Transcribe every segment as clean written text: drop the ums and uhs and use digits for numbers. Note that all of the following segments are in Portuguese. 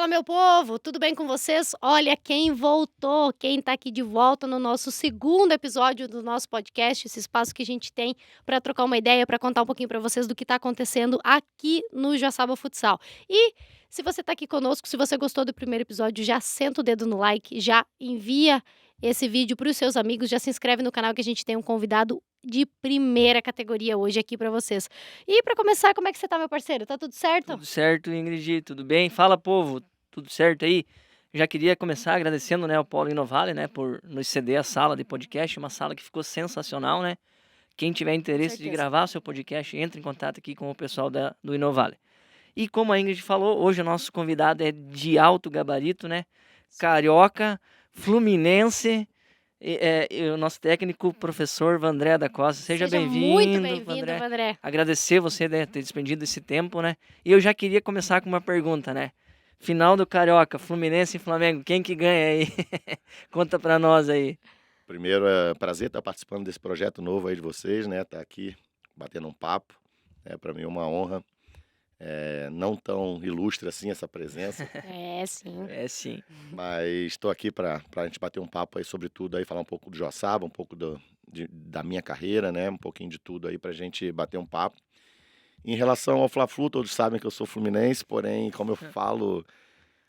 Fala, meu povo, tudo bem com vocês? Olha quem voltou, quem tá aqui de volta no nosso segundo episódio do nosso podcast, esse espaço que a gente tem para trocar uma ideia, para contar um pouquinho para vocês do que tá acontecendo aqui no Joaçaba Futsal. E se você tá aqui conosco, se você gostou do primeiro episódio, já senta o dedo no like, já envia esse vídeo para os seus amigos, já se inscreve no canal que a gente tem um convidado de primeira categoria hoje aqui para vocês. E para começar, como é que você tá, meu parceiro? Tá tudo certo? Tudo certo, Ingrid, tudo bem? Fala, povo, tudo certo aí? Já queria começar agradecendo, né, ao Polo Inovale, né, por nos ceder a sala de podcast, uma sala que ficou sensacional, né? Quem tiver interesse de certeza. gravar o seu podcast, entre em contato aqui com o pessoal do Inovale. E como a Ingrid falou, hoje o nosso convidado é de alto gabarito, né? Carioca, fluminense, e o nosso técnico, professor Vandré da Costa. Seja muito bem-vindo, bem-vindo, Vandré. Agradecer você, né, ter despendido esse tempo, né? E eu já queria começar com uma pergunta, né? Final do Carioca, Fluminense e Flamengo, quem que ganha aí? Conta pra nós aí. Primeiro, é prazer estar participando desse projeto novo aí de vocês, né? Estar aqui batendo um papo. Para mim é uma honra. Não tão ilustre assim essa presença, É, sim. É sim. mas estou aqui para a gente bater um papo aí sobre tudo aí, falar um pouco do Joaçaba, um pouco da minha carreira, né? Um pouquinho de tudo aí para a gente bater um papo. Em relação ao Fla-Flu, todos sabem que eu sou fluminense, porém, como eu falo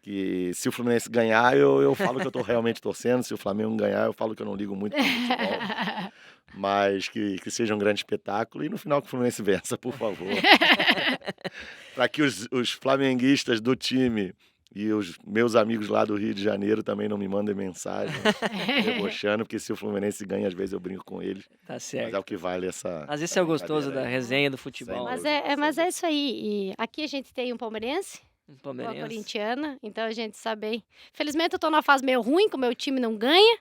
que se o Fluminense ganhar, eu falo que eu estou realmente torcendo. Se o Flamengo ganhar, eu falo que eu não ligo muito para o futebol. Mas que seja um grande espetáculo. E no final que o Fluminense vença, por favor. Para que os flamenguistas do time e os meus amigos lá do Rio de Janeiro também não me mandem mensagem debochando, porque se o Fluminense ganha, às vezes eu brinco com eles. Tá Mas certo. é o que vale essa. Mas esse é o gostoso da brincadeira aí. resenha do futebol. Sem Mas é isso aí. E aqui a gente tem um palmeirense, Um uma palmeirense. corintiana, então a gente sabe bem. Felizmente eu tô numa fase meio ruim, que o meu time não ganha,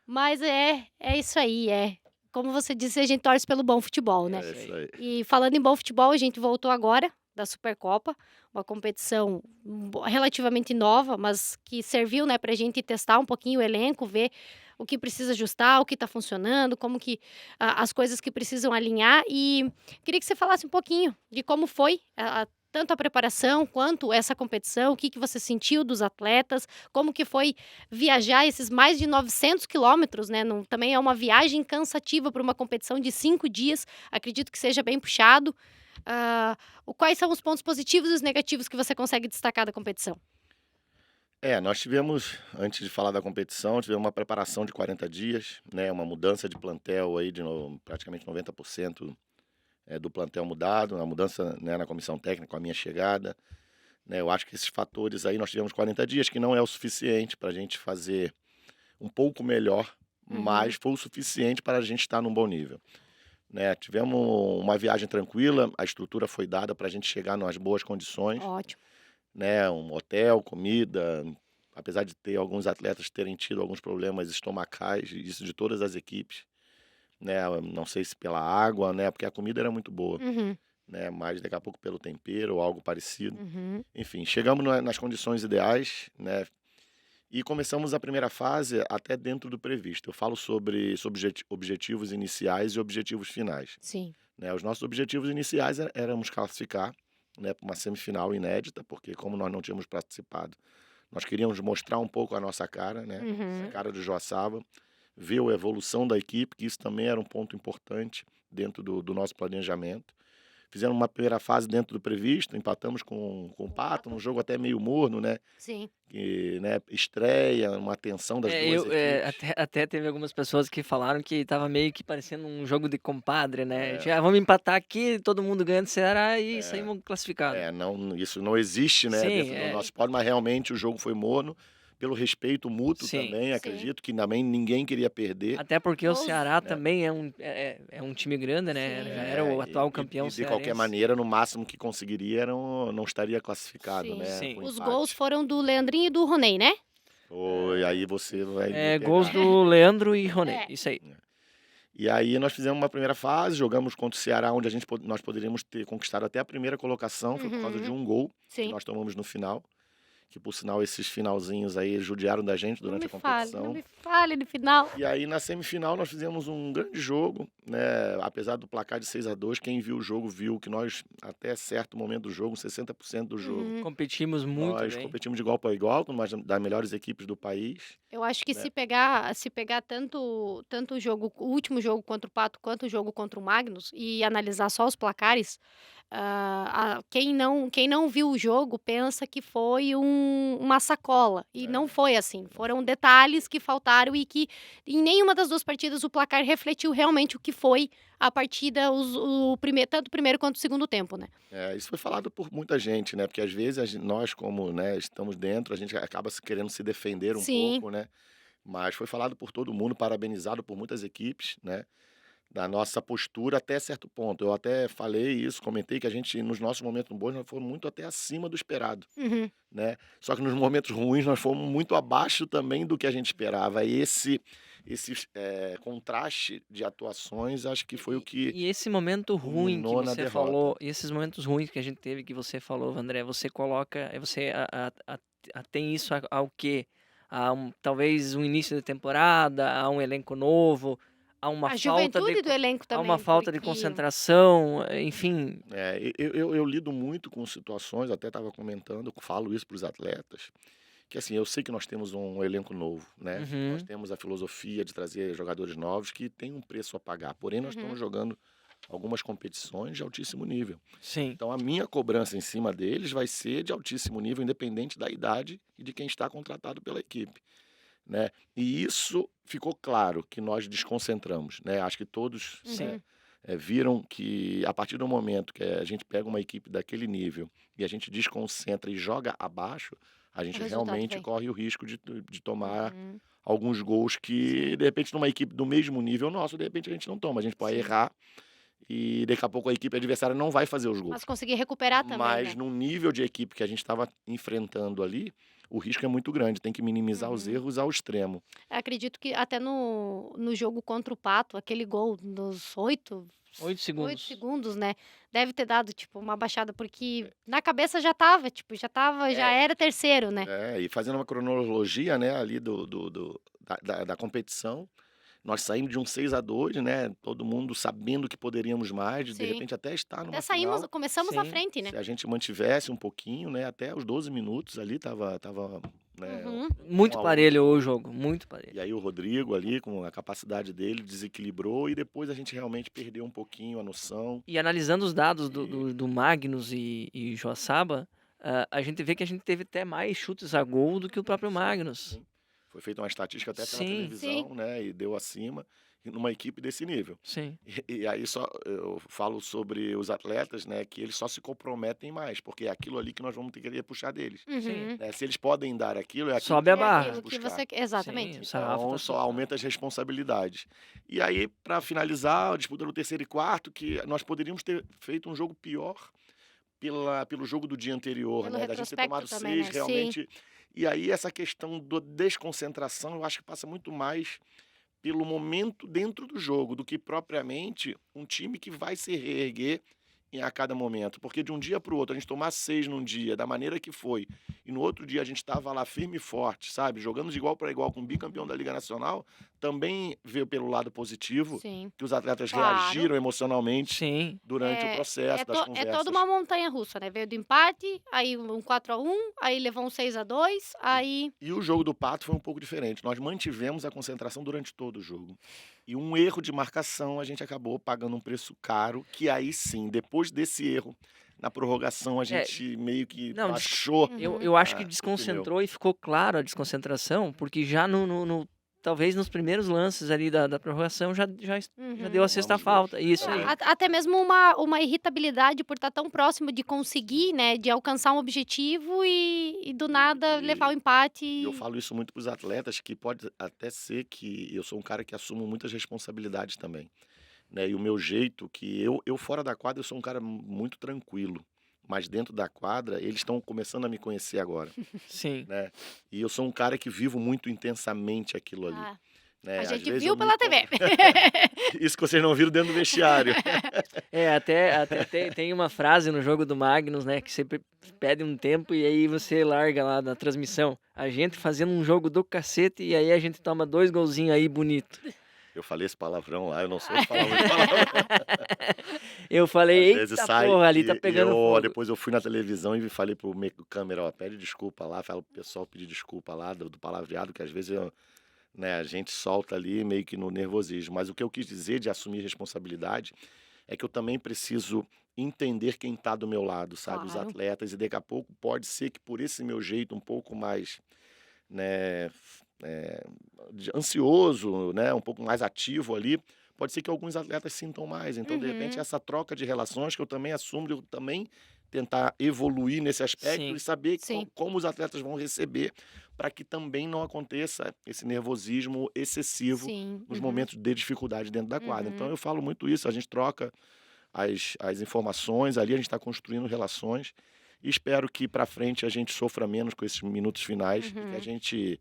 mas é isso aí, como você disse, a gente torce pelo bom futebol, né? É isso aí. E falando em bom futebol, a gente voltou agora da Supercopa, uma competição relativamente nova, mas que serviu, né, pra gente testar um pouquinho o elenco, ver o que precisa ajustar, o que tá funcionando, como que as coisas que precisam alinhar. E queria que você falasse um pouquinho de como foi tanto a preparação quanto essa competição, o que você sentiu dos atletas, como que foi viajar esses mais de 900 quilômetros, né? Também é uma viagem cansativa para uma competição de 5 dias, acredito que seja bem puxado. Quais são os pontos positivos e os negativos que você consegue destacar da competição? Nós tivemos, antes de falar da competição, tivemos uma preparação de 40 dias, né? Uma mudança de plantel aí praticamente 90% do plantel mudado, uma mudança, né, na comissão técnica com a minha chegada. Né? Eu acho que esses fatores aí, nós tivemos 40 dias, que não é o suficiente para a gente fazer um pouco melhor, mas foi o suficiente para a gente estar num bom nível. Né? Tivemos uma viagem tranquila, a estrutura foi dada para a gente chegar nas boas condições. Ótimo. Né? Um hotel, comida, apesar de ter alguns atletas terem tido alguns problemas estomacais, isso de todas as equipes, né? Não sei se pela água, né? Porque a comida era muito boa, né? Mas daqui a pouco pelo tempero ou algo parecido. Enfim, chegamos nas condições ideais, né? E começamos a primeira fase até dentro do previsto. Eu falo sobre objetivos iniciais e objetivos finais. Sim. Né? Os nossos objetivos iniciais éramos classificar, né, para uma semifinal inédita, porque como nós não tínhamos participado, nós queríamos mostrar um pouco a nossa cara, né, a cara do Joaçaba, ver a evolução da equipe, que isso também era um ponto importante dentro do nosso planejamento. Fizemos uma primeira fase dentro do previsto, empatamos com o Pato, num jogo até meio morno, né? Sim. Que, né, estreia, uma tensão das duas equipes. Até teve algumas pessoas que falaram que tava meio que parecendo um jogo de compadre, né? Já vamos empatar aqui, todo mundo ganhando Ceará e saímos classificados. Não, isso não existe, né, Sim, dentro do nosso esporte, mas realmente o jogo foi morno, pelo respeito mútuo Sim. também, Sim. acredito que também ninguém queria perder. Até porque o Ceará né? também é um time grande, né? Sim. Já era o atual campeão E de cearense. qualquer maneira, no máximo que conseguiria não estaria classificado, Sim. né? Sim. com Os empate. gols foram do Leandrinho e do Ronei, né? Foi, aí você vai me Gols pegar. do Leandro e Rony, É. isso aí. E aí nós fizemos uma primeira fase, jogamos contra o Ceará, onde nós poderíamos ter conquistado até a primeira colocação, foi por causa de um gol que Sim. nós tomamos no final, que por sinal esses finalzinhos aí judiaram da gente Não durante me a fale, não competição. me fale no final. E aí na semifinal nós fizemos um grande jogo, né? Apesar do placar de 6-2, quem viu o jogo viu que nós, até certo momento do jogo, 60% do jogo, Uhum. Competimos muito nós bem. competimos de igual para igual, com uma das melhores equipes do país, Eu acho que né? se pegar tanto o jogo, o último jogo contra o Pato quanto o jogo contra o Magnus e analisar só os placares, quem não viu o jogo pensa que foi uma sacola, e não foi assim. Foram detalhes que faltaram e que em nenhuma das 2 partidas o placar refletiu realmente o que foi a partida, tanto o primeiro quanto o segundo tempo, né. Isso foi falado por muita gente, né? Porque às vezes nós, como, né, estamos dentro, a gente acaba querendo se defender um Sim. pouco, né? Mas foi falado por todo mundo, parabenizado por muitas equipes, né? Da nossa postura até certo ponto. Eu até falei isso, comentei que a gente, nos nossos momentos bons, nós fomos muito até acima do esperado, Uhum. né? Só que nos momentos ruins nós fomos muito abaixo também do que a gente esperava. E esse contraste de atuações, acho que foi o que E esse momento ruim que culminou na você derrota. falou, e esses momentos ruins que a gente teve, que você falou, André, você coloca, você tem isso ao quê? Talvez um início de temporada, a um elenco novo, a uma A falta de, juventude do elenco a uma também, falta de porque concentração, enfim. Eu lido muito com situações, até estava comentando, falo isso para os atletas, que assim, eu sei que nós temos um elenco novo, né? Nós Uhum, temos a filosofia de trazer jogadores novos que tem um preço a pagar. Porém, nós Uhum. estamos jogando algumas competições de altíssimo nível. sim, Então, a minha cobrança em cima deles vai ser de altíssimo nível, independente da idade e de quem está contratado pela equipe, né? E isso ficou claro que nós desconcentramos, né? Acho que todos, sim. Uhum. viram que a partir do momento que a gente pega uma equipe daquele nível e a gente desconcentra e joga abaixo, a O gente resultado realmente vem. corre o risco de tomar Uhum. alguns gols que, de repente, numa equipe do mesmo nível nosso, de repente a gente não toma. A gente pode Sim. errar e daqui a pouco a equipe adversária não vai fazer os Mas gols. conseguir recuperar também, Mas né. num nível de equipe que a gente estava enfrentando ali, o risco é muito grande. Tem que minimizar os Uhum. erros ao extremo. Acredito que até no jogo contra o Pato, aquele gol nos 8 8 segundos. segundos, né, deve ter dado, tipo, uma baixada, porque na cabeça já estava, tipo, já É, era terceiro, né. e fazendo uma cronologia, né, ali da competição, nós saímos de um 6-2, né, todo mundo sabendo que poderíamos mais, de Sim. repente até estar Até numa saímos final. começamos na Sim. frente, né. Se a gente mantivesse um pouquinho, né, até os 12 minutos ali tava, né, Uhum. 1 Muito a 1 o parelho o jogo. jogo, muito parelho. E aí o Rodrigo ali, com a capacidade dele, desequilibrou e depois a gente realmente perdeu um pouquinho a noção. E analisando os dados do, E do, do Magnus e Joaçaba, a gente vê que a gente teve até mais chutes a gol do que o próprio sim, Magnus. sim. Foi feita uma estatística até pela Sim, Sim. televisão, né, e deu acima numa equipe desse nível. sim, E aí só eu falo sobre os atletas, né, que eles só se comprometem mais, porque é aquilo ali que nós vamos ter que querer puxar deles, sim. Uhum. né. Se eles podem dar aquilo, é aquilo Sobe que a É nós vamos barra. aquilo que buscar. você quer Sim, exatamente. o sarrafo Então tá só subindo. aumenta as responsabilidades. E aí, para finalizar, a disputa do terceiro e quarto, que nós poderíamos ter feito um jogo pior pelo jogo do dia anterior, Pelo né, da gente ter retrospecto tomado também, 6 né. Sim. realmente. E aí essa questão da desconcentração, eu acho que passa muito mais pelo momento dentro do jogo, do que propriamente um time que vai se reerguer a cada momento. Porque de um dia para o outro, a gente tomar 6 num dia, da maneira que foi, e no outro dia a gente estava lá firme e forte, sabe? Jogando de igual para igual com o bicampeão da Liga Nacional, também veio pelo lado positivo, Sim. que os atletas Claro. reagiram emocionalmente Sim, durante o processo das É toda conversas. uma montanha russa, né, veio do empate, aí um 4-1, aí levou um 6-2, aí E o jogo do Pato foi um pouco diferente. Nós mantivemos a concentração durante todo o jogo. E um erro de marcação, a gente acabou pagando um preço caro, que aí sim, depois desse erro, na prorrogação, a é, gente meio que não, baixou eu, Uhum. eu acho que o pneu. desconcentrou e ficou claro a desconcentração, porque já talvez nos primeiros lances ali da prorrogação já deu Uhum. a sexta Tomamos gols falta, isso aí. também. Até mesmo uma irritabilidade por estar tão próximo de conseguir, né, de alcançar um objetivo e do nada levar o E, empate e eu falo isso muito para os atletas, que pode até ser que eu sou um cara que assumo muitas responsabilidades também, né? E o meu jeito, que eu fora da quadra, eu sou um cara muito tranquilo. Mas dentro da quadra, eles estão começando a me conhecer agora, Sim, né? E eu sou um cara que vivo muito intensamente aquilo ali. Ah, né? A Às gente vezes viu eu me pela TV. Isso que vocês não viram dentro do vestiário. Até tem uma frase no jogo do Magnus, né? Que você pede um tempo e aí você larga lá na transmissão. A gente fazendo um jogo do cacete e aí a gente toma 2 golzinhos aí bonito. Eu falei esse palavrão lá, eu não sou de falar muito palavrão. Eu Às falei, vezes eita sai porra, ali tá e pegando eu fogo. depois eu fui na televisão e falei pro câmera, ó, pede desculpa lá, fala pro pessoal pedir desculpa lá do palavreado, que às vezes né, a gente solta ali meio que no nervosismo. Mas o que eu quis dizer de assumir responsabilidade é que eu também preciso entender quem está do meu lado, sabe? Os Claro. atletas, e daqui a pouco pode ser que por esse meu jeito um pouco mais, né, é, ansioso, né, um pouco mais ativo ali, pode ser que alguns atletas sintam mais. Então, de repente, Uhum. essa troca de relações que eu também assumo, de eu também tentar evoluir nesse aspecto Sim. e saber Sim. como os atletas vão receber para que também não aconteça esse nervosismo excessivo Sim. nos Uhum. momentos de dificuldade dentro da quadra. Então, Uhum. eu falo muito isso, a gente troca as informações ali, a gente está construindo relações e espero que para frente a gente sofra menos com esses minutos finais e que a Uhum. gente,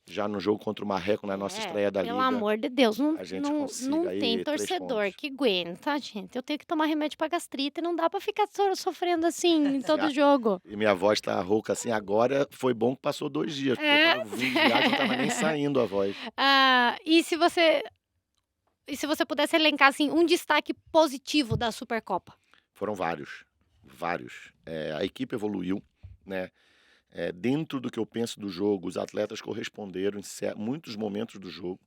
já no jogo contra o Marreco, na nossa É, estreia da pelo Liga, amor de Deus, não a gente não não consiga tem aí 3 torcedor pontos. que aguenta, gente. Eu tenho que tomar remédio pra gastrite e não dá pra ficar sofrendo assim em Se todo a jogo. E minha voz tá rouca assim agora, foi bom que passou 2 dias, porque É. quando eu vim de viagem não estava nem saindo a voz. Ah, e se você pudesse elencar, assim, um destaque positivo da Supercopa? Foram vários, vários. A equipe evoluiu, né, dentro do que eu penso do jogo, os atletas corresponderam em muitos momentos do jogo.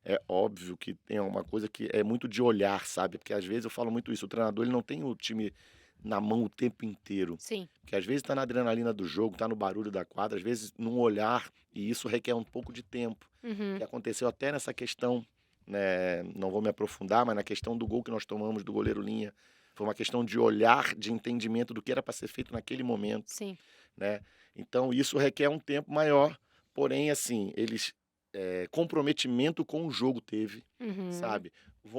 É óbvio que tem uma coisa que é muito de olhar, sabe, porque às vezes eu falo muito isso, o treinador ele não tem o time na mão o tempo inteiro, Sim. porque às vezes tá na adrenalina do jogo, tá no barulho da quadra, às vezes num olhar, e isso requer um pouco de tempo, Uhum. que aconteceu até nessa questão, né, não vou me aprofundar, mas na questão do gol que nós tomamos do goleiro Linha, foi uma questão de olhar, de entendimento do que era para ser feito naquele momento, Sim. né? Então isso requer um tempo maior, porém assim, eles comprometimento com o jogo teve, Uhum. sabe?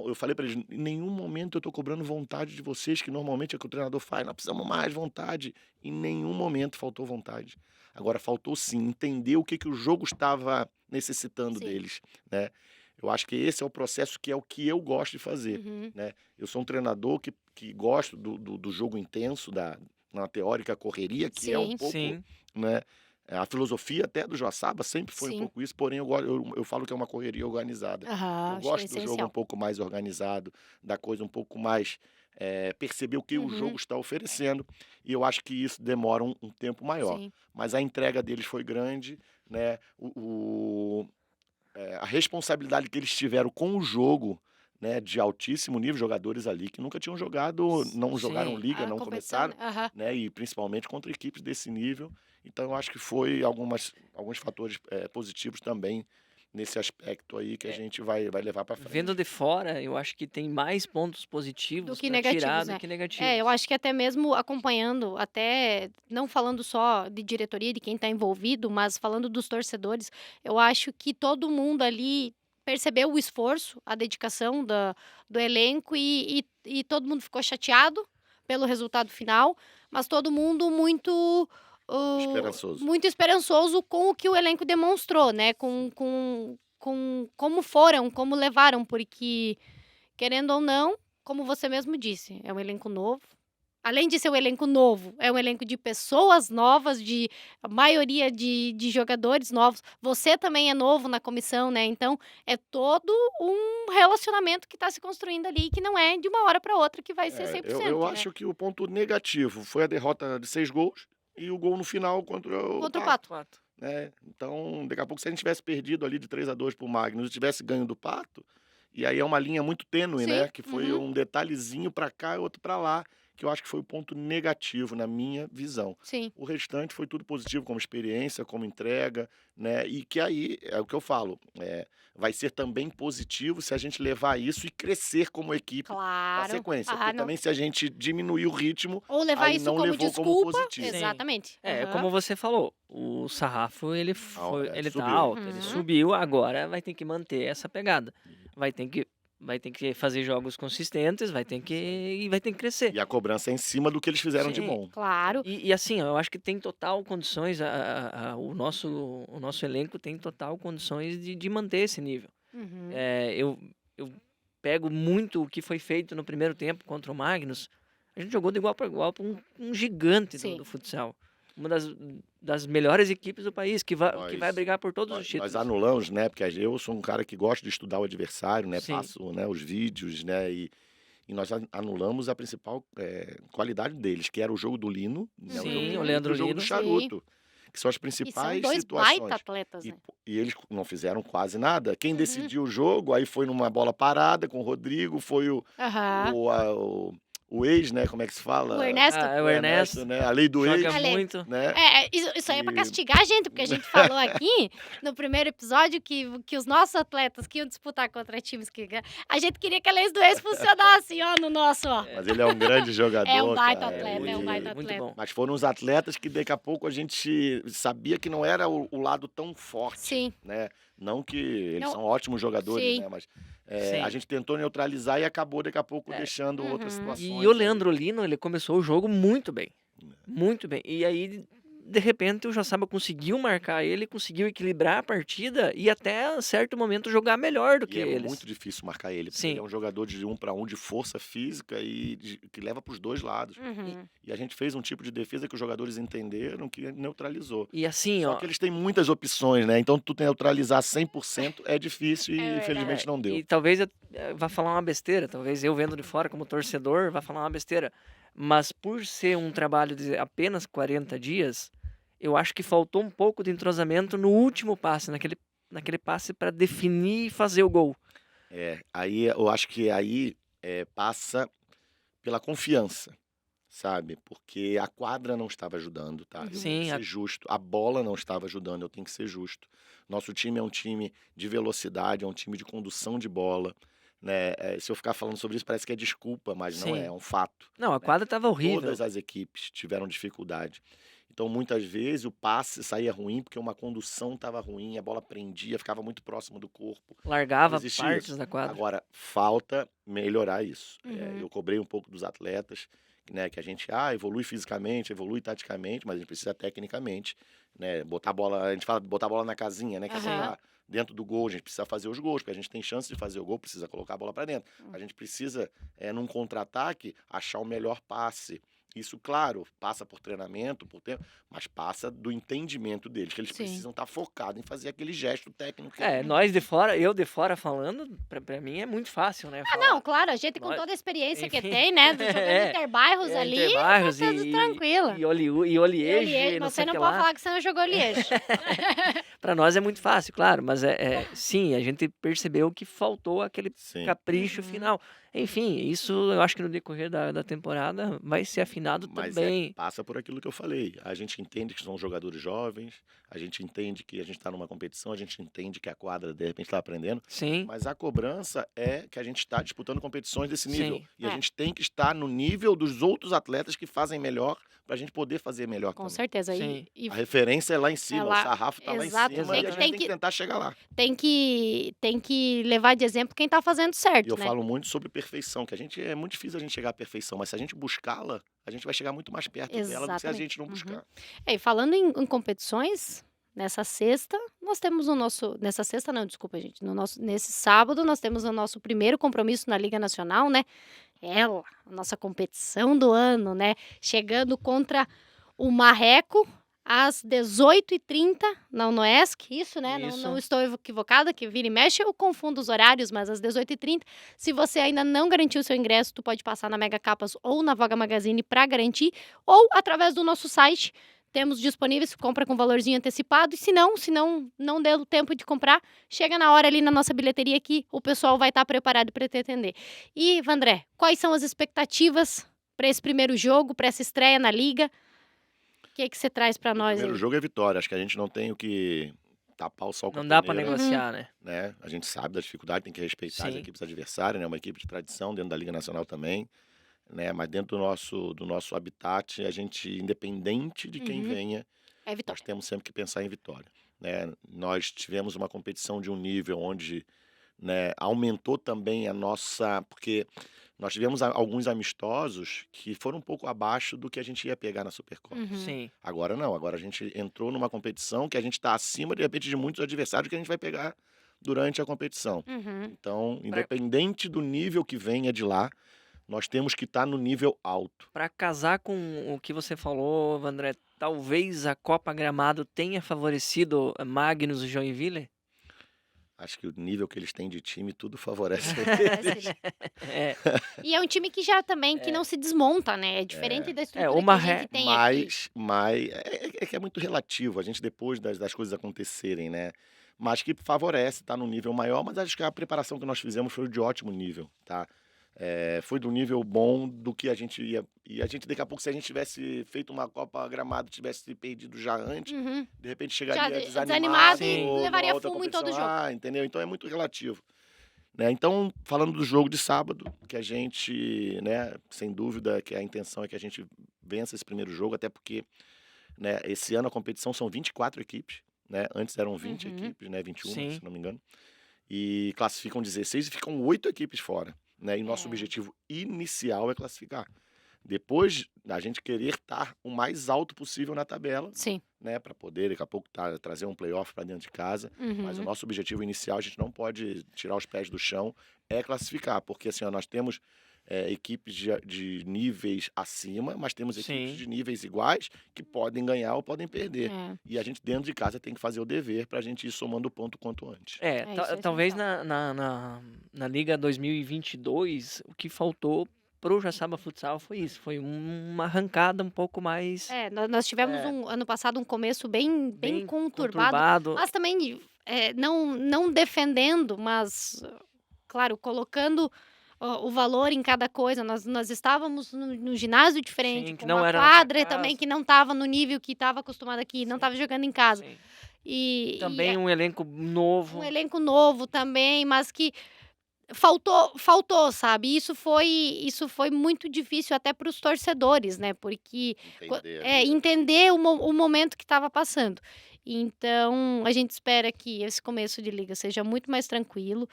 Eu falei para eles, em nenhum momento eu tô cobrando vontade de vocês, que normalmente é o que o treinador faz, nós precisamos mais vontade. Em nenhum momento faltou vontade. Agora faltou sim entender o que que o jogo estava necessitando Sim. deles, né? Eu acho que esse é o processo que é o que eu gosto de fazer, Uhum. né? Eu sou um treinador que gosto do jogo intenso, na teórica correria, que é um Sim. pouco, Sim. né? A filosofia até do Joaçaba sempre foi um Sim. pouco isso, porém eu falo que é uma correria organizada. Aham, Eu acho que é gosto do jogo um essencial. pouco mais organizado, da coisa um pouco mais, perceber o que o jogo Uhum. está oferecendo, e eu acho que isso demora um tempo maior. Sim. Mas a entrega deles foi grande, né? A responsabilidade que eles tiveram com o jogo, né, de altíssimo nível, jogadores ali que nunca tinham jogado, não jogaram Sim. liga, A não competição, começaram, né? Aham. né, e principalmente contra equipes desse nível. Então eu acho que foi alguns fatores positivos também nesse aspecto aí que a É, gente vai levar para vendo frente. de fora, eu acho que tem mais pontos Do positivos que para tirar negativos, do né. que É, eu negativos. acho que até mesmo acompanhando, até não falando só de diretoria, de quem está envolvido, mas falando dos torcedores, eu acho que todo mundo ali percebeu o esforço, a dedicação do elenco e todo mundo ficou chateado pelo resultado final, mas todo mundo Esperançoso. muito esperançoso com o que o elenco demonstrou, né, com como foram, como levaram, porque querendo ou não, como você mesmo disse, é um elenco novo. Além de ser um elenco novo, é um elenco de pessoas novas, de a maioria de jogadores novos. Você também é novo na comissão, né, então é todo um relacionamento que está se construindo ali, que não é de uma hora para outra que vai ser Eu 100%, né. acho que o ponto negativo foi a derrota de 6 gols e o gol no final contra o Contra o Pato, Pato. Fato. né. Então, daqui a pouco, se a gente tivesse perdido ali de 3-2 para o Magnus e tivesse ganho do Pato, e aí é uma linha muito tênue, Sim, né, que foi uhum, um detalhezinho para cá e outro para lá, que eu acho que foi o ponto negativo na minha visão. sim, O restante foi tudo positivo, como experiência, como entrega, né, e que aí, é o que eu falo, vai ser também positivo se a gente levar isso e crescer como equipe na claro. sequência, Ah, porque não. também se a gente diminuir o ritmo, Ou levar aí isso não como levou como desculpa, positivo. Sim. exatamente. É, Aham. como você falou, o sarrafo ele tá Subiu. alto, ele Uhum. subiu, agora vai ter que manter essa pegada. Vai ter que vai ter que fazer jogos consistentes, vai ter que crescer. E a cobrança é em cima do que eles fizeram de Sim. bom. Claro. E assim, ó, eu acho que tem total condições, o nosso elenco tem total condições de manter esse nível. Uhum. Eu pego muito o que foi feito no primeiro tempo contra o Magnus. A gente jogou de igual para igual para um gigante do Sim. futsal. Uma das melhores equipes do país, que vai Nós, brigar por todos os nós títulos. anulamos, né? Porque eu sou um cara que gosta de estudar o adversário, né? Sim. Passo, né, os vídeos, né? E nós anulamos a principal qualidade deles, que era o jogo do Lino, né? O jogo Sim, do o Lino Leandro e o jogo do Lino. Charuto, que são as E são principais 2 baita situações. atletas, E, né. e eles não fizeram quase nada. Quem Uhum. decidiu o jogo, aí foi numa bola parada com o Rodrigo, foi Aham. o ex, né? Como é que se fala? O Ernesto. É O o Ernesto, Ernesto, né? A lei do ex, joga Ale, muito. né? isso aí é pra E castigar a gente, porque a gente falou aqui no primeiro episódio que os nossos atletas que iam disputar contra times a gente queria que a lei do ex funcionasse, ó, no nosso, ó. Mas ele é um grande É um jogador, baita cara. atleta, é um baita Muito atleta. bom. Mas foram os atletas que daqui a pouco a gente sabia que não era o lado tão forte, Sim, né? Não que eles não, são ótimos jogadores, sim. né? Mas a Sim. gente tentou neutralizar e acabou daqui a pouco É. deixando outras Uhum. situações E o aí. Leandro Lino, ele começou o jogo muito bem. Muito bem. E aí, de repente, o Joaçaba conseguiu marcar ele, conseguiu equilibrar a partida e até certo momento jogar melhor do que E é eles. muito difícil marcar ele, porque ele é Sim. um jogador de 1 para 1, de força física e que leva para os dois lados. Uhum. E a gente fez um tipo de defesa que os jogadores entenderam que neutralizou. E assim, Só ó. que eles têm muitas opções, né? Então tu neutralizar 100% é difícil É e verdade. infelizmente não deu. E talvez eu vá falar uma besteira, talvez eu vendo de fora como torcedor vá falar uma besteira. Mas por ser um trabalho de apenas 40 dias, eu acho que faltou um pouco de entrosamento no último passe, naquele passe para definir e fazer o gol. Aí eu acho que aí passa pela confiança, sabe? Porque a quadra não estava ajudando, tá? Eu tenho que Sim, ser justo. A bola não estava ajudando, eu tenho que ser justo. Nosso time é um time de velocidade, é um time de condução de bola, né? Se eu ficar falando sobre isso, parece que é desculpa, mas não sim. é um fato, Não, a né? quadra tava horrível. Todas as equipes tiveram dificuldade. Então, muitas vezes, o passe saía ruim porque uma condução estava ruim, a bola prendia, ficava muito próximo do corpo. Não Largava existe partes isso. da quadra. Agora, falta melhorar isso. Uhum. Eu cobrei um pouco dos atletas, né, que a gente evolui fisicamente, evolui taticamente, mas a gente precisa tecnicamente, né, botar a bola, a gente fala botar a bola na casinha, né, que é Aham. botar dentro do gol, a gente precisa fazer os gols, porque a gente tem chance de fazer o gol, precisa colocar a bola para dentro. A gente precisa, num contra-ataque, achar o melhor passe. Isso, claro, passa por treinamento, por tempo, mas passa do entendimento deles, que eles Sim. precisam estar focados em fazer aquele gesto técnico. Nós de fora, eu de fora falando, pra mim é muito fácil, né? Ah, não, claro, a gente com Nós- toda a experiência que enfim. tem, né, jogando interbairros ali, Interbairros tá tudo tranquilo. e Oliege, Liège, não mas sei você o não que pode lá. falar que você não jogou Liège. Pra nós é muito fácil, claro, mas sim, a gente percebeu que faltou aquele Sim. capricho Uhum. final. Enfim, isso eu acho que no decorrer da temporada vai ser afinado Mas também. passa por aquilo que eu falei. A gente entende que são jogadores jovens, a gente entende que a gente está numa competição, a gente entende que a quadra de repente está aprendendo, Sim, mas a cobrança é que a gente está disputando competições desse nível. Sim. E a É. gente tem que estar no nível dos outros atletas que fazem melhor para a gente poder fazer melhor Com também. certeza. Sim. A referência é lá em cima, lá- o sarrafo está lá em exato, cima e a tem gente que- tem que tentar chegar lá. tem que levar de exemplo quem tá fazendo certo, E eu né? falo muito sobre perfeição, que é muito difícil a gente chegar à perfeição, mas se a gente buscá-la, a gente vai chegar muito mais perto dela do que se a Exatamente. gente não Uhum. buscar. E falando em competições, nessa sexta, nós temos o nosso. Nessa sexta, não, desculpa, gente. Nesse sábado, nós temos o nosso primeiro compromisso na Liga Nacional, né? Ela, a nossa competição do ano, né? Chegando contra o Marreco às 18h30 na UNOESC, isso, né? Não, Isso. não estou equivocada, que vira e mexe, eu confundo os horários, mas às 18h30. Se você ainda não garantiu o seu ingresso, tu pode passar na Mega Capas ou na Voga Magazine para garantir, ou através do nosso site. Temos disponíveis, compra com valorzinho antecipado. E se não deu tempo de comprar, chega na hora ali na nossa bilheteria que o pessoal vai estar preparado para te atender. E, Vandré, quais são as expectativas para esse primeiro jogo, para essa estreia na Liga? O que você traz para O nós primeiro aí? jogo é vitória, acho que a gente não tem o que tapar o sol com a Não dá pra peneira, negociar, né? né? A gente sabe da dificuldade, tem que respeitar as Sim. equipes adversárias, né? Uma equipe de tradição dentro da Liga Nacional também, né? Mas dentro do nosso habitat, a gente, independente de quem Uhum. venha, É vitória. nós temos sempre que pensar em vitória, né? Nós tivemos uma competição de um nível onde, né, aumentou também a nossa, porque nós tivemos alguns amistosos que foram um pouco abaixo do que a gente ia pegar na Supercopa. Uhum. Sim. Agora não, agora a gente entrou numa competição que a gente está acima, de repente, de muitos adversários que a gente vai pegar durante a competição. Uhum. Então, Pra, independente do nível que venha de lá, nós temos que estar no nível alto. pra casar com o que você falou, Vandré, talvez a Copa Gramado tenha favorecido Magnus e Joinville? Acho que o nível que eles têm de time, tudo favorece Favorece, eles. né? É, E é um time que já também que não é, se desmonta, né? É diferente da o estrutura que a gente Marre... tem aqui. Mas é que é muito relativo, a gente depois das coisas acontecerem, né? Mas que favorece, tá no nível maior, mas acho que a preparação que nós fizemos foi de ótimo nível, tá? Foi do nível bom do que a gente ia. E a gente, daqui a pouco, se a gente tivesse feito uma Copa Gramado, tivesse perdido já antes, Uhum. de repente Já chegaria desanimado desanimado e Sim, numa levaria outra fumo em todo competição. jogo. Entendeu? Então é muito relativo. Né? Então, falando do jogo de sábado, que a gente, né, sem dúvida, que a intenção é que a gente vença esse primeiro jogo, até porque, né, esse ano a competição são 24 equipes, né? Antes eram 20 Uhum. equipes, né, 21, sim. se não me engano. E classificam 16 e ficam 8 equipes fora, né? E nosso É. objetivo inicial é classificar. Depois a gente querer estar o mais alto possível na tabela, Sim. né, para poder daqui a pouco trazer um playoff para dentro de casa. Mas o Uhum. nosso objetivo inicial, a gente não pode tirar os pés do chão, é classificar, porque assim, ó, nós temos equipes de níveis acima, mas temos equipes Sim. de níveis iguais que podem ganhar ou podem perder. É. E a gente dentro de casa tem que fazer o dever para a gente ir somando ponto quanto antes. Isso é Talvez essencial. na Liga 2022, o que faltou pro Jaçaba Futsal foi isso, foi uma arrancada um pouco mais É, nós tivemos é, ano passado um começo bem bem conturbado, conturbado. mas também não defendendo, mas claro, colocando o valor em cada coisa. Nós estávamos no ginásio diferente, Sim, que com não uma era nossa quadra também casa. que não estava no nível que estava acostumado aqui, não Sim, estava jogando em casa. sim. E Também um elenco um novo. elenco novo também, mas que faltou, sabe? Isso foi muito difícil até para os torcedores, né? Porque Entender ali. entender o momento que estava passando. Então, a gente espera que esse começo de liga seja muito mais tranquilo.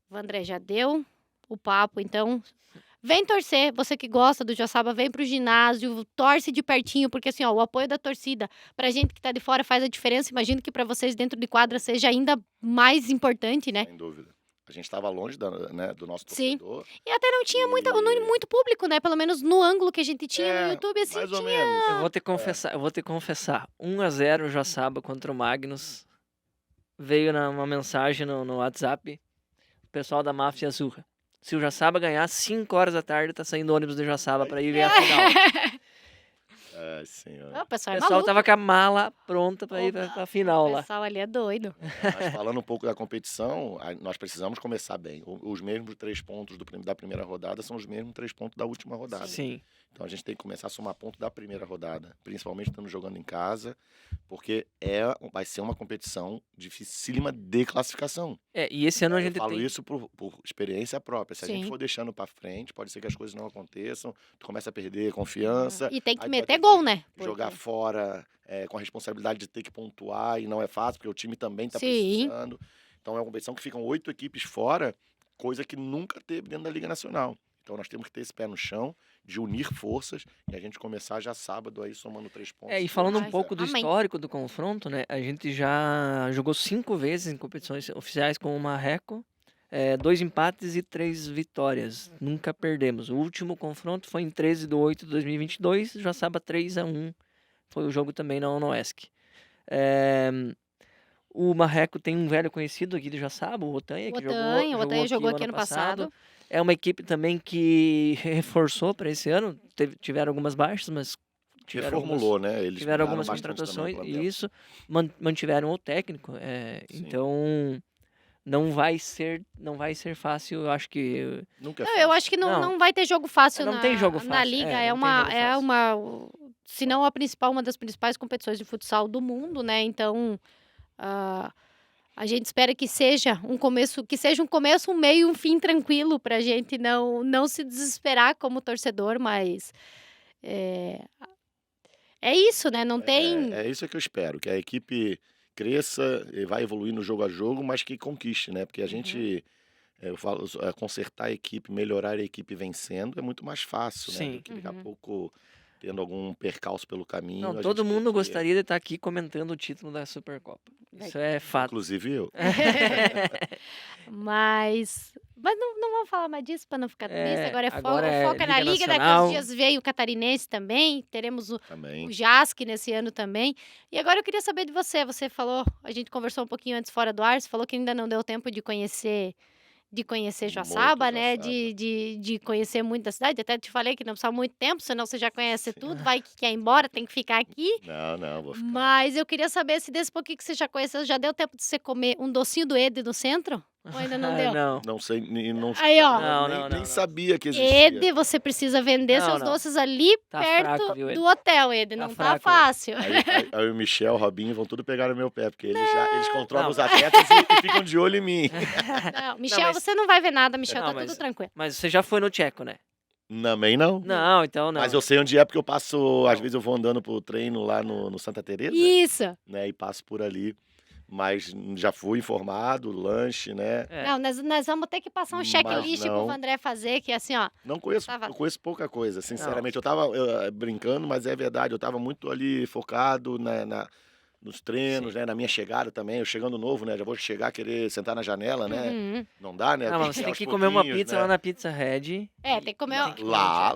O André já deu o papo, então vem torcer. Você que gosta do Joaçaba, vem pro ginásio, torce de pertinho, porque assim, ó, o apoio da torcida pra gente que tá de fora faz a diferença. Imagino que pra vocês dentro de quadra seja ainda mais importante, né? Sem dúvida. A gente estava longe né, do nosso Sim. torcedor. E até não tinha E muito público, né? Pelo menos no ângulo que a gente tinha no YouTube, assim, mais ou tinha. menos. Eu vou te confessar. 1-0 Joaçaba contra o Magnus. Veio uma mensagem no WhatsApp. O pessoal da Máfia Azurra. Se o Joaçaba ganhar, 5 horas da tarde, tá saindo ônibus de Joaçaba pra ir ver a final. Ai, senhor. Não, o pessoal O é pessoal maluco. tava com a mala pronta pra ir pra final O lá. pessoal ali é doido. Mas falando um pouco da competição, nós precisamos começar bem. Os mesmos 3 pontos da primeira rodada são os mesmos 3 pontos da última rodada. Sim. Então a gente tem que começar a somar ponto da primeira rodada, principalmente estando jogando em casa, porque vai ser uma competição dificílima de classificação. E esse ano a Eu gente falo tem. isso por experiência própria. Se a gente Sim. for deixando para frente, pode ser que as coisas não aconteçam, tu começa a perder confiança. E tem que aí tu vai meter ter gol, né? jogar Porque- fora com a responsabilidade de ter que pontuar, e não é fácil, porque o time também está Sim. precisando. Então é uma competição que ficam 8 equipes fora, coisa que nunca teve dentro da Liga Nacional. Então nós temos que ter esse pé no chão, de unir forças, e a gente começar já sábado aí somando 3 pontos. E falando um Ai, pouco do amém. histórico do confronto, né? A gente já jogou 5 vezes em competições oficiais com o Marreco. 2 empates e 3 vitórias. Nunca perdemos. O último confronto foi em 13/8/2022. Joaçaba 3-1. Foi o jogo também na Onoesc. O Marreco tem um velho conhecido aqui de Joaçaba, o Otanha, que O Otanha jogou aqui ano passado. É uma equipe também que reforçou para esse ano. Tiveram algumas baixas, mas tiveram Reformulou, né? Eles tiveram mudaram algumas bastante também o contratações plantel. e isso mantiveram o técnico. Sim. Então não vai ser fácil. Eu acho que Nunca é Não, fácil. eu acho que Não. não vai ter jogo fácil Não tem jogo na fácil, liga. não tem jogo É fácil. uma, se não a principal, uma das principais competições de futsal do mundo, né? Então, a gente espera que seja um começo, um meio, um fim tranquilo pra gente não se desesperar como torcedor, mas é isso, né? Não tem. É isso que eu espero, que a equipe cresça e vai evoluindo jogo a jogo, mas que conquiste, né? Porque a gente, eu falo, consertar a equipe, melhorar a equipe vencendo é muito mais fácil, né? Sim. Do que daqui a pouco tendo algum percalço pelo caminho. Não, a todo gente ter mundo que- gostaria de estar aqui comentando o título da Supercopa. Isso é fato. Inclusive eu. Mas não vamos falar mais disso para não ficar triste. Agora é Agora o é foco é na Liga Liga. Daqui Nacional. uns dias veio o Catarinense também. Teremos o Também. JASC nesse ano também. E agora eu queria saber de você. Você falou, a gente conversou um pouquinho antes fora do ar, você falou que ainda não deu tempo de conhecer Joaçaba, Muito né? Joaçaba. De conhecer muito da cidade. Até te falei que não precisa muito tempo, senão você já conhece tudo. Vai que quer ir embora, tem que ficar aqui. Não, vou ficar. Mas eu queria saber se desse pouquinho que você já conheceu, já deu tempo de você comer um docinho do Ede no centro? Ou ainda não deu? Não. Não sei, não, Aí, ó. nem sabia que existia. Ede, você precisa vender Não, seus não. doces ali Tá perto fraco, viu, Ede? do hotel, Ede. Tá Não tá fraco, fácil. Aí o Michel, o Robinho vão tudo pegar no meu pé, porque eles controlam Não. os atletas e ficam de olho em mim. Não, Michel, mas- você não vai ver nada, Michel, Não, tá mas- tudo tranquilo. Mas você já foi no Tcheco, né? Também não. Não, então não. Mas eu sei onde é, porque eu passo, às vezes eu vou andando pro treino lá no Santa Teresa, Isso. né, e passo por ali. Mas já fui informado, lanche, né? É. Não, nós vamos ter que passar um Mas checklist pro não. Vandré fazer, que assim, ó. Não conheço, Tava- eu conheço pouca coisa, sinceramente. Eu tava brincando, mas é verdade, eu tava muito ali focado nos treinos, Sim. né? Na minha chegada também. Eu chegando novo, né? Já vou chegar querer sentar na janela, né? Uhum. Não dá, né? Não, mas você ir tem aos que comer uma pouquinhos, pizza né? lá na Pizza Head. É, tem que comer. Tem que- Lá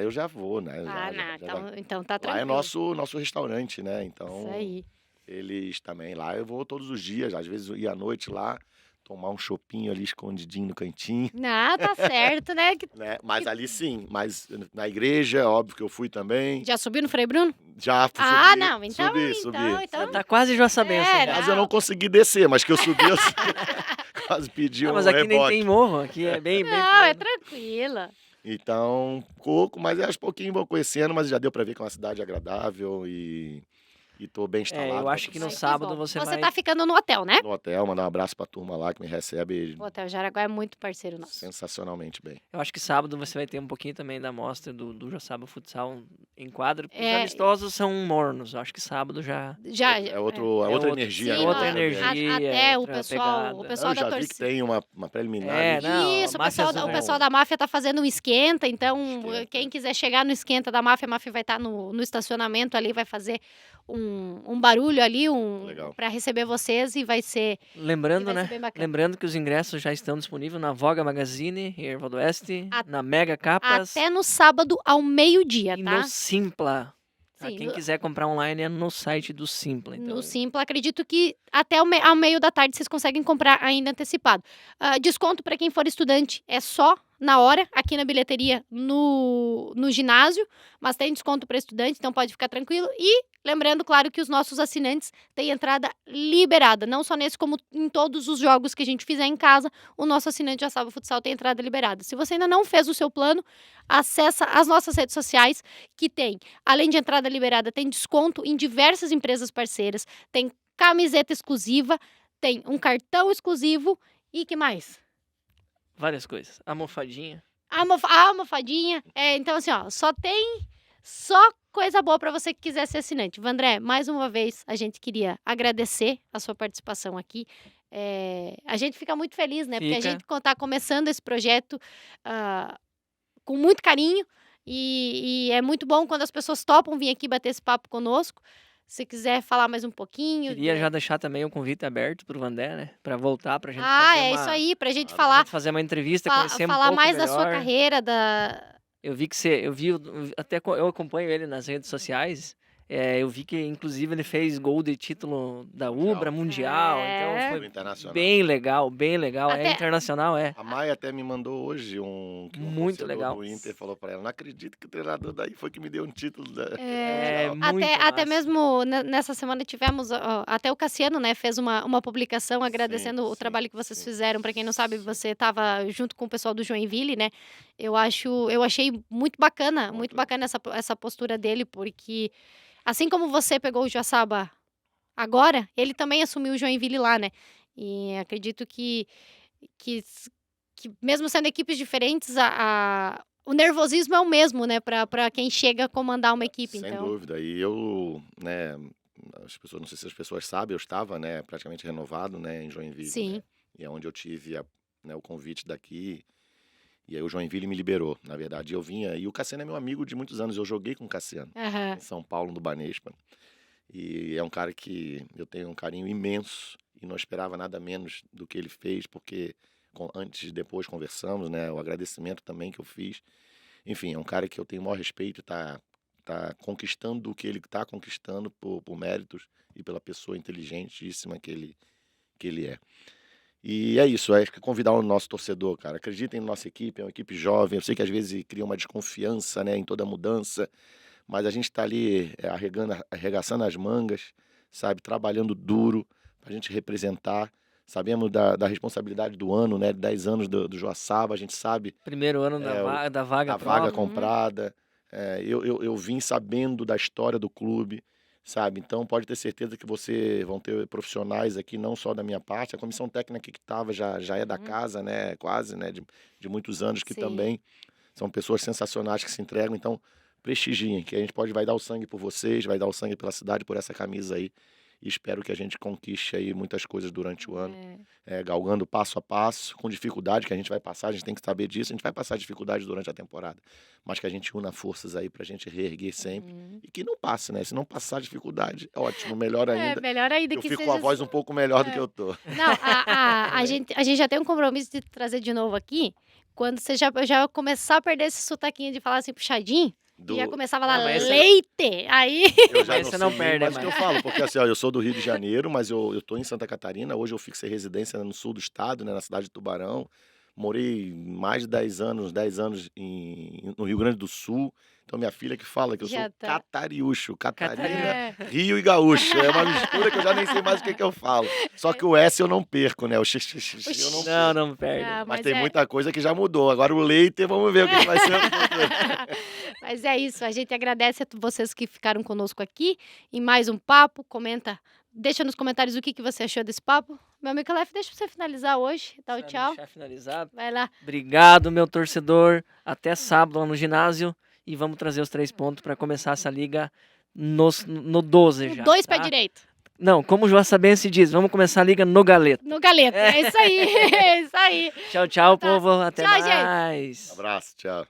eu já vou, né? Ah, não, então tá Lá tranquilo. é nosso restaurante, né? Então, Isso aí. eles também lá. Eu vou todos os dias, às vezes eu ia à noite lá, tomar um chopinho ali escondidinho no cantinho, Não, tá certo, né? né? Mas ali sim, mas na igreja, óbvio que eu fui também. Já subiu no Frei Bruno? Já Ah, subi, não, então. subi. Então, Tá quase Joaçabense. É, já. Mas eu não consegui descer, mas que eu subi, eu quase pedi Ah, um mas aqui nem reboque. tem morro, aqui é bem não, é plano. tranquila. Então, pouco, mas aos pouquinhos vou conhecendo, mas já deu pra ver que é uma cidade agradável e tô bem instalado. eu tá acho tudo que no Ai, que certo. sábado bom. você Você vai... tá ficando no hotel, né? No hotel, mandar um abraço pra turma lá que me recebe O Hotel Jaraguá é muito parceiro nosso. sensacionalmente bem. Eu acho que sábado você vai ter um pouquinho também da mostra do Joaçaba Futsal em quadro. Os É. amistosos são mornos. Eu acho que sábado já... Já. É outra outro- energia. Sim, né? outra a- energia, até o outra pessoal, pegada. o pessoal Eu já da vi que torcida. tem uma preliminar. É, ali. não, Isso, o Máfia pessoal, Azul. o pessoal da máfia tá fazendo um esquenta, então Esquenta. quem quiser chegar no esquenta da máfia, a máfia vai estar no estacionamento ali, vai fazer um barulho ali, Legal. para receber vocês e vai ser, Lembrando, vai ser né? bem bacana. Lembrando que os ingressos já estão disponíveis na Voga Magazine, em Erval do Oeste, A- na Mega Capas Até no sábado ao meio-dia, e tá? no Simpla. Tá? Sim, Quem no- quiser comprar online é no site do Simpla. Então, No Simpla, acredito que até ao meio da tarde vocês conseguem comprar ainda antecipado. Desconto para quem for estudante é só na hora, aqui na bilheteria no ginásio, mas tem desconto para estudante, então pode ficar tranquilo. E lembrando, claro, que os nossos assinantes têm entrada liberada, não só nesse, como em todos os jogos que a gente fizer em casa, o nosso assinante Joaçaba Futsal tem entrada liberada. Se você ainda não fez o seu plano, acessa as nossas redes sociais, que tem, além de entrada liberada, tem desconto em diversas empresas parceiras, tem camiseta exclusiva, tem um cartão exclusivo e que mais? várias coisas. Almofadinha. A almofadinha. Então, assim, ó, só coisa boa para você que quiser ser assinante. Vandré, mais uma vez, a gente queria agradecer a sua participação aqui. A gente fica muito feliz, né? Porque a Fica. gente tá começando esse projeto com muito carinho e é muito bom quando as pessoas topam vir aqui bater esse papo conosco. Se quiser falar mais um pouquinho. Queria já deixar também o convite aberto pro Vandé, né? Pra voltar, pra gente Ah, fazer é uma... isso aí, pra gente Claro, pra falar, gente fazer uma entrevista, conhecer um falar pouco mais melhor. da sua carreira, Eu vi que eu acompanho ele nas redes sociais. Eu vi que, inclusive, ele fez gol de título da Mundial. Ubra Mundial. É. Então, Do foi Internacional. bem legal, bem legal. Até- É internacional, é. A Maia até me mandou hoje que um Muito torcedor legal. do Inter falou pra ela, não acredito que o treinador daí foi que me deu um título. É Mundial." muito Até massa. mesmo nessa semana tivemos, até o Cassiano, né, fez uma publicação agradecendo o sim, trabalho que vocês sim. fizeram. Para quem não sabe, você estava junto com o pessoal do Joinville, né? Eu achei muito bacana, muito Muito. bacana essa postura dele, porque assim como você pegou o Joaçaba agora, ele também assumiu o Joinville lá, né? E acredito que mesmo sendo equipes diferentes, o nervosismo é o mesmo, né, para quem chega a comandar uma equipe. Sem Então, dúvida. E eu, né, não sei se as pessoas sabem, eu estava, né, praticamente renovado, né, em Joinville. Sim. Né, e é onde eu tive o convite daqui. E aí o Joinville me liberou, na verdade. Eu vinha, e o Cassiano é meu amigo de muitos anos, eu joguei com o Cassiano aham. em São Paulo, no Banespa. E é um cara que eu tenho um carinho imenso e não esperava nada menos do que ele fez, porque antes e depois conversamos, né? O agradecimento também que eu fiz. Enfim, é um cara que eu tenho o maior respeito, tá conquistando o que ele está conquistando por méritos e pela pessoa inteligentíssima que ele é. E é isso, é convidar o nosso torcedor, cara. Acreditem na nossa equipe, é uma equipe jovem. Eu sei que às vezes cria uma desconfiança, né, em toda mudança, mas a gente está ali arregaçando as mangas, sabe, trabalhando duro para a gente representar. Sabemos da responsabilidade do ano, né, de 10 anos do Joaçaba, a gente sabe Primeiro ano da vaga a vaga própria. comprada. Eu vim sabendo da história do clube, sabe? Então pode ter certeza que você vão ter profissionais aqui, não só da minha parte, a comissão técnica que estava já é da casa, né? Quase, né? De muitos anos, que Sim. também são pessoas sensacionais que se entregam. Então, prestigiem, que a gente vai dar o sangue por vocês, vai dar o sangue pela cidade, por essa camisa aí. E espero que a gente conquiste aí muitas coisas durante o ano, galgando passo a passo, com dificuldade que a gente vai passar, a gente tem que saber disso, a gente vai passar dificuldade durante a temporada, mas que a gente una forças aí pra gente reerguer sempre e que não passe, né? Se não passar dificuldade, é ótimo, melhor ainda. Melhor ainda Eu que fico seja com a voz um pouco melhor do que eu tô. Não, a gente já tem um compromisso de trazer de novo aqui, quando você já começar a perder esse sotaquinho de falar assim puxadinho, e já começar a falar Não, mas esse- leite, aí... Eu já Mas não você não sei nem perde mais o que eu mais. falo, porque assim, ó, eu sou do Rio de Janeiro, mas eu tô em Santa Catarina, hoje eu fixei residência no sul do estado, né, na cidade de Tubarão, morei mais de 10 anos, no Rio Grande do Sul, então minha filha que fala que eu Já sou tá. catariúcho, Catarina, É. Rio e Gaúcho, é uma mistura que eu já nem sei mais o que eu falo, só que o S eu não perco, né, o x eu não perco. Não perde. Ah, Mas tem é- muita coisa que já mudou. Agora o leite, vamos ver o que vai ser. no futuro. Mas é isso, a gente agradece a vocês que ficaram conosco aqui em mais um papo. Comenta, deixa nos comentários o que você achou desse papo. Meu amigo Calef, deixa você finalizar hoje, dá o Sabe, tchau. deixar finalizar. Vai lá. Obrigado, meu torcedor. Até sábado lá no ginásio. E vamos trazer os 3 pontos para começar essa liga no 12 já. Dois tá? pés direito. Não, como o Joaçabense diz, vamos começar a liga no galeto. No galeto. É isso aí. É isso aí. Tchau, Tá. povo. Até Tchau, gente. mais. Abraço, tchau.